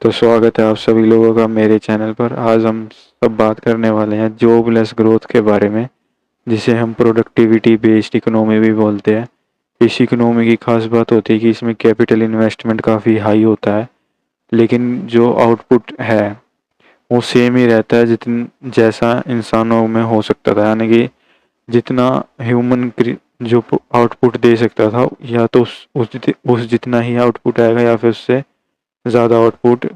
तो स्वागत है आप सभी लोगों का मेरे चैनल पर। आज हम सब बात करने वाले हैं जॉबलेस ग्रोथ के बारे में, जिसे हम प्रोडक्टिविटी बेस्ड इकोनॉमी भी बोलते हैं। इस इकोनॉमी की खास बात होती है कि इसमें कैपिटल इन्वेस्टमेंट काफ़ी हाई होता है, लेकिन जो आउटपुट है वो सेम ही रहता है जितन जैसा इंसानों में हो सकता था। यानी कि जितना ह्यूमन जो आउटपुट दे सकता था, या तो उस जितना ही आउटपुट आएगा, या फिर उससे ज़्यादा आउटपुट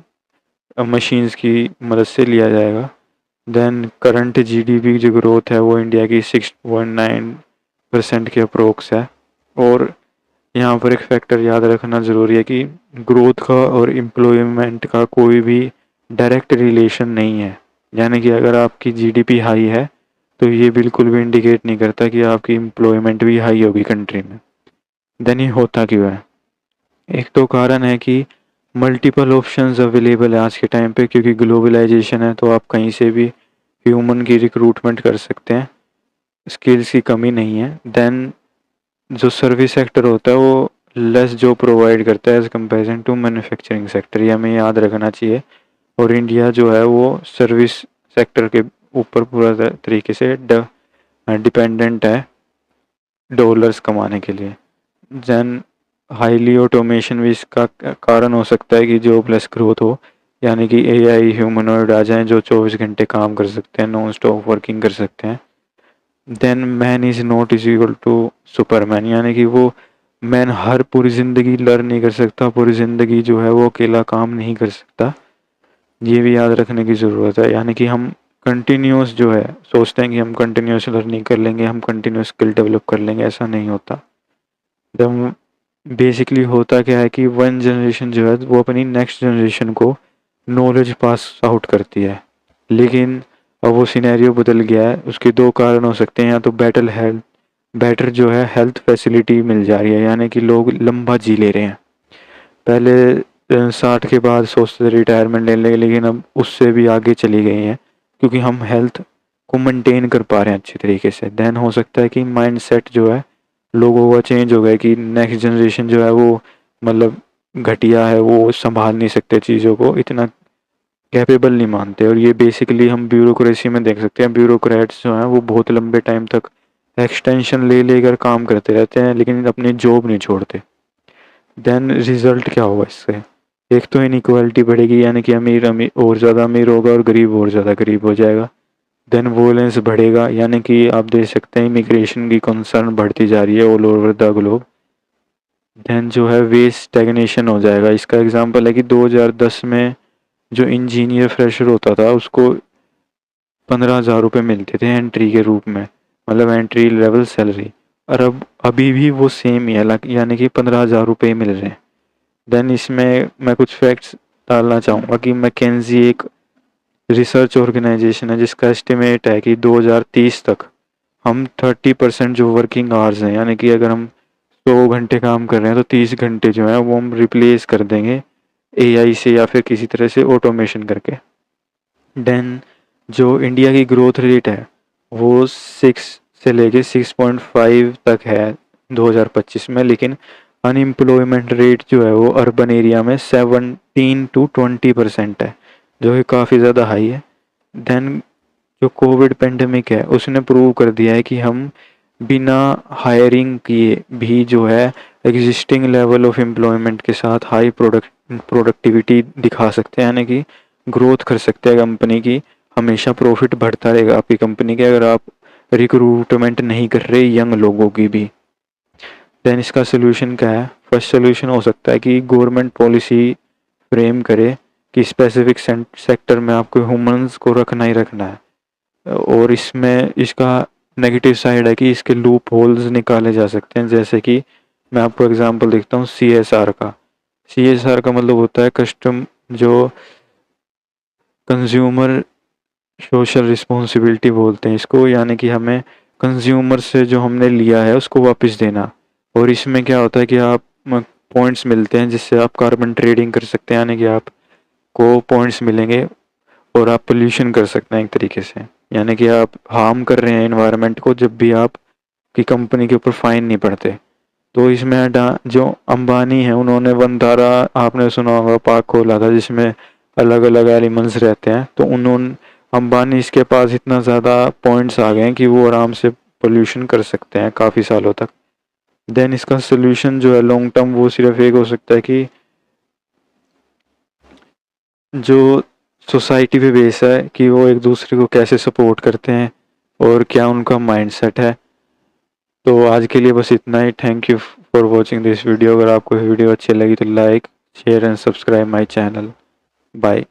मशीन्स की मदद से लिया जाएगा। देन करंट जीडीपी जो ग्रोथ है वो इंडिया की 6.9% के अप्रोक्स है। और यहाँ पर एक फैक्टर याद रखना ज़रूरी है कि ग्रोथ का और एम्प्लॉयमेंट का कोई भी डायरेक्ट रिलेशन नहीं है। यानी कि अगर आपकी जीडीपी हाई है तो ये बिल्कुल भी इंडिकेट नहीं करता कि आपकी एम्प्लॉयमेंट भी हाई होगी कंट्री में। देन ये होता क्यों है? एक तो कारण है कि मल्टीपल ऑप्शंस अवेलेबल है आज के टाइम पे, क्योंकि ग्लोबलाइजेशन है तो आप कहीं से भी ह्यूमन की रिक्रूटमेंट कर सकते हैं, स्किल्स की कमी नहीं है। देन जो सर्विस सेक्टर होता है वो लेस जो प्रोवाइड करता है as comparison to manufacturing sector, ये हमें याद रखना चाहिए। और इंडिया जो है वो सर्विस सेक्टर के ऊपर पूरा तरीके से डिपेंडेंट है डॉलर्स कमाने के लिए। देन हाईली ऑटोमेशन भी इसका कारण हो सकता है कि जॉबलेस ग्रोथ हो। यानी कि एआई ह्यूमनॉइड आ जाएं जो 24 घंटे काम कर सकते हैं, नॉन स्टॉप वर्किंग कर सकते हैं। Then man is not is equal to superman, यानी कि वो मैन हर पूरी ज़िंदगी लर्न नहीं कर सकता, पूरी ज़िंदगी जो है वो अकेला काम नहीं कर सकता। ये भी याद रखने की ज़रूरत है। यानी कि हम कंटिन्यूस जो है सोचते हैं कि हम कंटिन्यूस लर्निंग कर लेंगे, हम कंटिन्यूस स्किल डेवलप कर लेंगे, ऐसा नहीं होता। जब बेसिकली होता क्या है कि वन जनरेशन जो है वो अपनी नेक्स्ट जनरेशन को नॉलेज पास आउट करती है, लेकिन अब वो सिनेरियो बदल गया है। उसके दो कारण हो सकते हैं, या तो बेटर जो है हेल्थ फैसिलिटी मिल जा रही है, यानी कि लोग लंबा जी ले रहे हैं। पहले 60 के बाद सोचते थे रिटायरमेंट ले लेंगे, लेकिन अब उससे भी आगे चली गई हैं, क्योंकि हम हेल्थ को मेंटेन कर पा रहे हैं अच्छे तरीके से। देन हो सकता है कि माइंड सेट जो है लोगों का चेंज हो गया, कि नेक्स्ट जनरेशन जो है वो मतलब घटिया है, वो संभाल नहीं सकते चीज़ों को, इतना कैपेबल नहीं मानते। और ये बेसिकली हम ब्यूरोक्रेसी में देख सकते हैं। ब्यूरोक्रेट्स जो हैं वो बहुत लंबे टाइम तक एक्सटेंशन ले लेकर काम करते रहते हैं, लेकिन अपनी जॉब नहीं छोड़ते। देन रिजल्ट क्या होगा इससे? एक तो इनइक्वालिटी बढ़ेगी, यानी कि अमीर अमीर और ज़्यादा अमीर होगा और गरीब और ज़्यादा गरीब हो जाएगा। देन वोलेंस बढ़ेगा, यानी कि आप देख सकते हैं इमिग्रेशन की कंसर्न बढ़ती जा रही है all over the globe. Then जो है वेस्ट स्टैग्नेशन हो जाएगा। इसका एग्जांपल है कि 2010 में जो इंजीनियर फ्रेशर होता था उसको 15,000 रुपये मिलते थे एंट्री के रूप में, मतलब एंट्री लेवल सैलरी। और अब अभी भी वो सेम ही है, यानी कि 15,000 रुपये मिल रहे हैं। देन इसमें मैं कुछ फैक्ट्स डालना चाहूँगा कि मैकेंजी एक रिसर्च ऑर्गेनाइजेशन है जिसका एस्टिमेट है कि 2030 तक हम 30% जो वर्किंग आवर्स हैं, यानी कि अगर हम 100 घंटे काम कर रहे हैं तो 30 घंटे जो है वो हम रिप्लेस कर देंगे एआई से, या फिर किसी तरह से ऑटोमेशन करके। देन जो इंडिया की ग्रोथ रेट है वो 6 से लेके 6.5 तक है 2025 में, लेकिन अनएम्प्लॉयमेंट रेट जो है वो अर्बन एरिया में 17 to 20% है, जो कि काफ़ी ज़्यादा हाई है। देन जो कोविड पेंडेमिक है उसने प्रूव कर दिया है कि हम बिना हायरिंग किए भी जो है एग्जिस्टिंग लेवल ऑफ एम्प्लॉयमेंट के साथ हाई प्रोडक्टिविटी दिखा सकते हैं, यानी कि ग्रोथ कर सकते हैं कंपनी की। हमेशा प्रॉफिट बढ़ता रहेगा आपकी कंपनी के, अगर आप रिक्रूटमेंट नहीं कर रहे यंग लोगों की भी। देन इसका सोल्यूशन क्या है? फर्स्ट सोल्यूशन हो सकता है कि गवर्नमेंट पॉलिसी फ्रेम करे कि स्पेसिफिक सेक्टर में आपको ह्यूमंस को रखना ही रखना है। और इसमें इसका नेगेटिव साइड है कि इसके लूप होल्स निकाले जा सकते हैं। जैसे कि मैं आपको एग्जांपल देखता हूँ सीएसआर का। सीएसआर का मतलब होता है कस्टम जो कंज्यूमर सोशल रिस्पॉन्सिबिलिटी बोलते हैं इसको, यानी कि हमें कंज्यूमर से जो हमने लिया है उसको वापस देना। और इसमें क्या होता है कि आप पॉइंट्स मिलते हैं जिससे आप कार्बन ट्रेडिंग कर सकते हैं, यानी कि आपको पॉइंट्स मिलेंगे और आप पोल्यूशन कर सकते हैं एक तरीके से, यानी कि आप हार्म कर रहे हैं एनवायरनमेंट को जब भी आप की कंपनी के ऊपर फाइन नहीं पड़ते। तो इसमें जो अंबानी है उन्होंने वनधारा आपने सुना होगा पार्क खोला था, जिसमें अलग अलग एलिमेंट्स रहते हैं, तो उन्होंने अंबानी के पास इतना ज़्यादा पॉइंट्स आ गए हैं कि वो आराम से पोल्यूशन कर सकते हैं काफ़ी सालों तक। देन इसका सोल्यूशन जो है लॉन्ग टर्म वो सिर्फ एक हो सकता है कि जो सोसाइटी पे बेस है कि वो एक दूसरे को कैसे सपोर्ट करते हैं और क्या उनका माइंडसेट है। तो आज के लिए बस इतना ही। Thank you for watching this video. अगर आपको वीडियो अच्छी लगी तो like share and subscribe my channel. Bye.